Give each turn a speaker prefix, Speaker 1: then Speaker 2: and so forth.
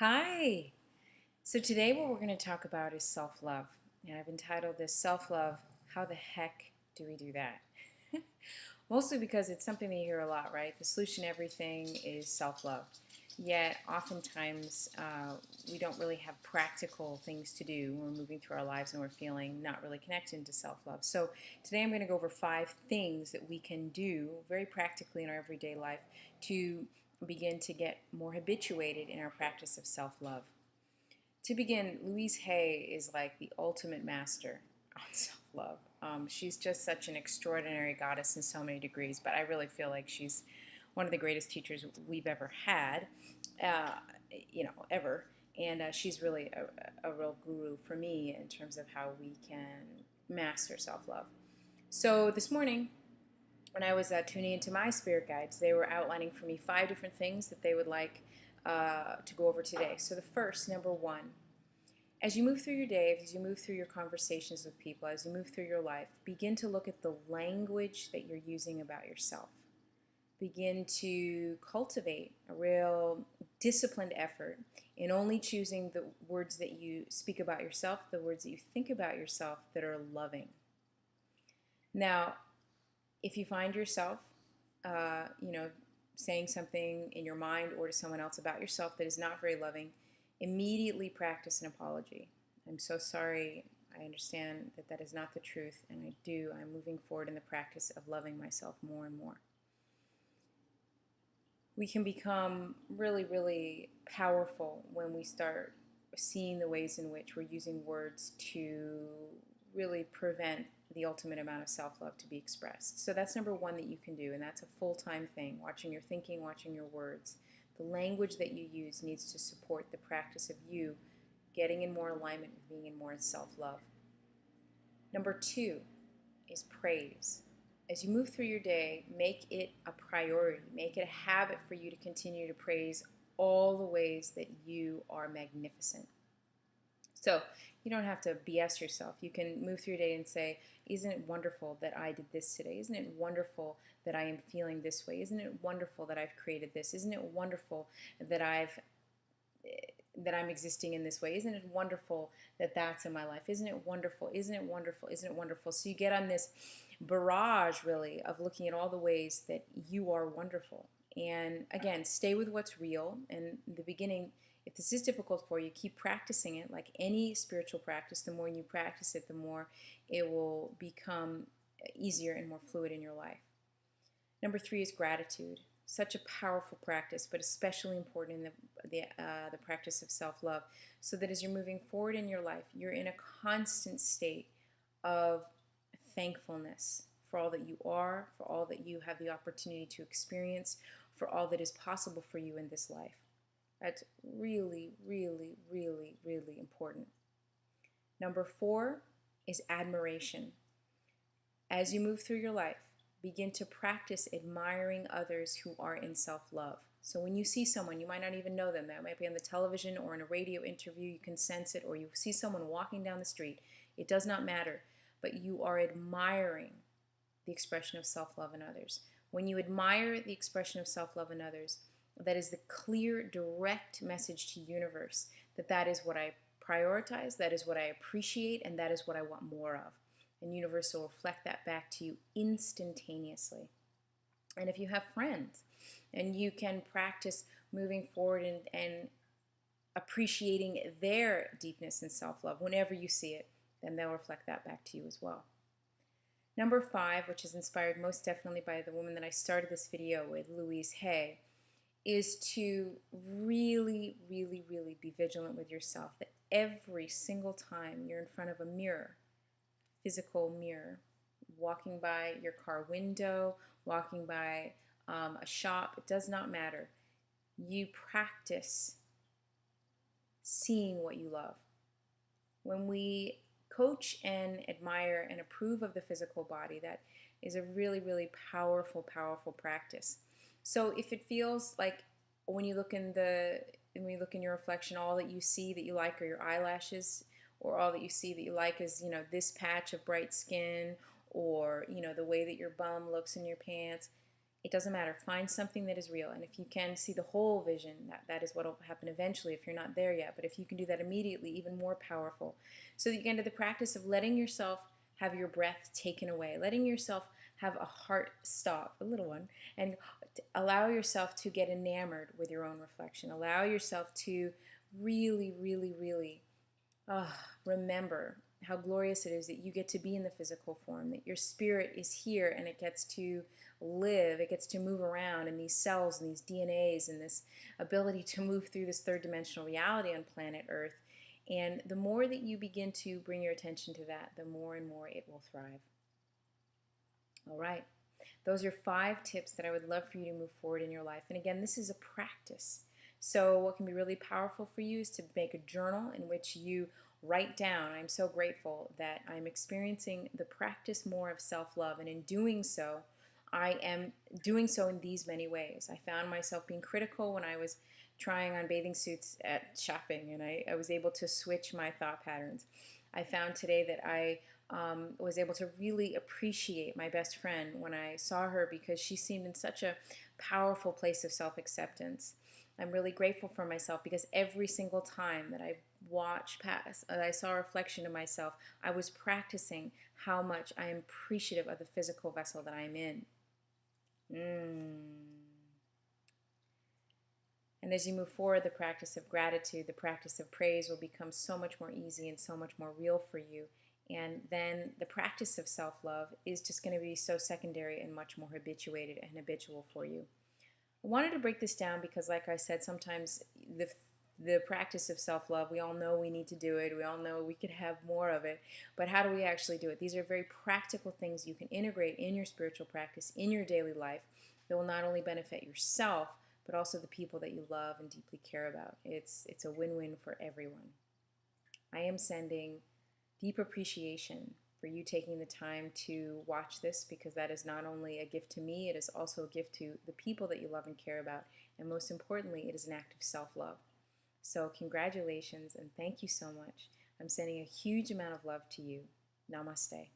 Speaker 1: Hi! So today what we're going to talk about is self-love. And I've entitled this Self-Love, How the Heck Do We Do That? Mostly because it's something that you hear a lot, right? The solution to everything is self-love. Yet oftentimes we don't really have practical things to do when we're moving through our lives and we're feeling not really connected to self-love. So today I'm going to go over 5 things that we can do very practically in our everyday life to begin to get more habituated in our practice of self-love. To begin, Louise Hay is like the ultimate master on self-love. She's just such an extraordinary goddess in so many degrees, but I really feel like she's one of the greatest teachers we've ever had, uh, ever. And she's really a real guru for me in terms of how we can master self-love. So this morning, when I was tuning into my spirit guides, they were outlining for me 5 different things that they would like to go over today. So the first, number 1, as you move through your day, as you move through your conversations with people, as you move through your life, begin to look at the language that you're using about yourself. Begin to cultivate a real disciplined effort in only choosing the words that you speak about yourself, the words that you think about yourself that are loving. Now, if you find yourself, saying something in your mind or to someone else about yourself that is not very loving, immediately practice an apology. I'm so sorry. I understand that that is not the truth, and I'm moving forward in the practice of loving myself more and more. We can become really, really powerful when we start seeing the ways in which we're using words to really prevent the ultimate amount of self-love to be expressed. So that's number 1 that you can do, and that's a full-time thing, watching your thinking, watching your words. The language that you use needs to support the practice of you getting in more alignment with being in more self-love. Number 2 is praise. As you move through your day, make it a priority. Make it a habit for you to continue to praise all the ways that you are magnificent. So you don't have to BS yourself. You can move through your day and say, isn't it wonderful that I did this today? Isn't it wonderful that I am feeling this way? Isn't it wonderful that I've created this? Isn't it wonderful that I'm existing in this way? Isn't it wonderful that that's in my life? Isn't it wonderful? Isn't it wonderful? Isn't it wonderful? So you get on this barrage, really, of looking at all the ways that you are wonderful. And again, stay with what's real. And in the beginning, if this is difficult for you, keep practicing it. Like any spiritual practice, the more you practice it, the more it will become easier and more fluid in your life. Number 3 is gratitude. Such a powerful practice, but especially important in the practice of self-love, so that as you're moving forward in your life, you're in a constant state of thankfulness for all that you are, for all that you have the opportunity to experience, for all that is possible for you in this life. That's really, really, really, really important. Number 4 is admiration. As you move through your life, begin to practice admiring others who are in self-love. So when you see someone, you might not even know them. That might be on the television or in a radio interview. You can sense it. Or you see someone walking down the street. It does not matter. But you are admiring the expression of self-love in others. When you admire the expression of self-love in others, that is the clear, direct message to the universe that that is what I prioritize, that is what I appreciate, and that is what I want more of. And the universe will reflect that back to you instantaneously. And if you have friends, and you can practice moving forward and appreciating their deepness in self-love whenever you see it, then they'll reflect that back to you as well. Number 5, which is inspired most definitely by the woman that I started this video with, Louise Hay, is to really, really, really be vigilant with yourself, that every single time you're in front of a mirror, physical mirror, walking by your car window, walking by a shop, it does not matter. You practice seeing what you love. When we coach and admire and approve of the physical body, that is a really, really powerful, powerful practice. So if it feels like when you look in your reflection, all that you see that you like are your eyelashes, or all that you see that you like is, this patch of bright skin, or, the way that your bum looks in your pants, It doesn't matter. Find something that is real. And if you can see the whole vision, that is what will happen eventually if you're not there yet. But if you can do that immediately, even more powerful. So that you get into the practice of letting yourself have your breath taken away, letting yourself have a heart stop, a little one, and allow yourself to get enamored with your own reflection. Allow yourself to really, really, really remember how glorious it is that you get to be in the physical form, that your spirit is here and it gets to live, it gets to move around in these cells and these DNAs and this ability to move through this third dimensional reality on planet Earth. And the more that you begin to bring your attention to that, the more and more it will thrive. All right. Those are 5 tips that I would love for you to move forward in your life. And again, this is a practice. So what can be really powerful for you is to make a journal in which you write down. I'm so grateful that I'm experiencing the practice more of self-love. And in doing so, I am doing so in these many ways. I found myself being critical when I was trying on bathing suits at shopping, and I was able to switch my thought patterns. I found today that I was able to really appreciate my best friend when I saw her because she seemed in such a powerful place of self-acceptance. I'm really grateful for myself because every single time that I watched past, I saw a reflection of myself, I was practicing how much I am appreciative of the physical vessel that I'm in. And as you move forward, the practice of gratitude, the practice of praise will become so much more easy and so much more real for you. And then the practice of self-love is just going to be so secondary and much more habituated and habitual for you. I wanted to break this down because, like I said, sometimes the practice of self-love, we all know we need to do it. We all know we could have more of it. But how do we actually do it? These are very practical things you can integrate in your spiritual practice, in your daily life, that will not only benefit yourself, but also the people that you love and deeply care about. It's a win-win for everyone. I am sending deep appreciation for you taking the time to watch this, because that is not only a gift to me, it is also a gift to the people that you love and care about, and most importantly, it is an act of self-love. So congratulations and thank you so much. I'm sending a huge amount of love to you. Namaste.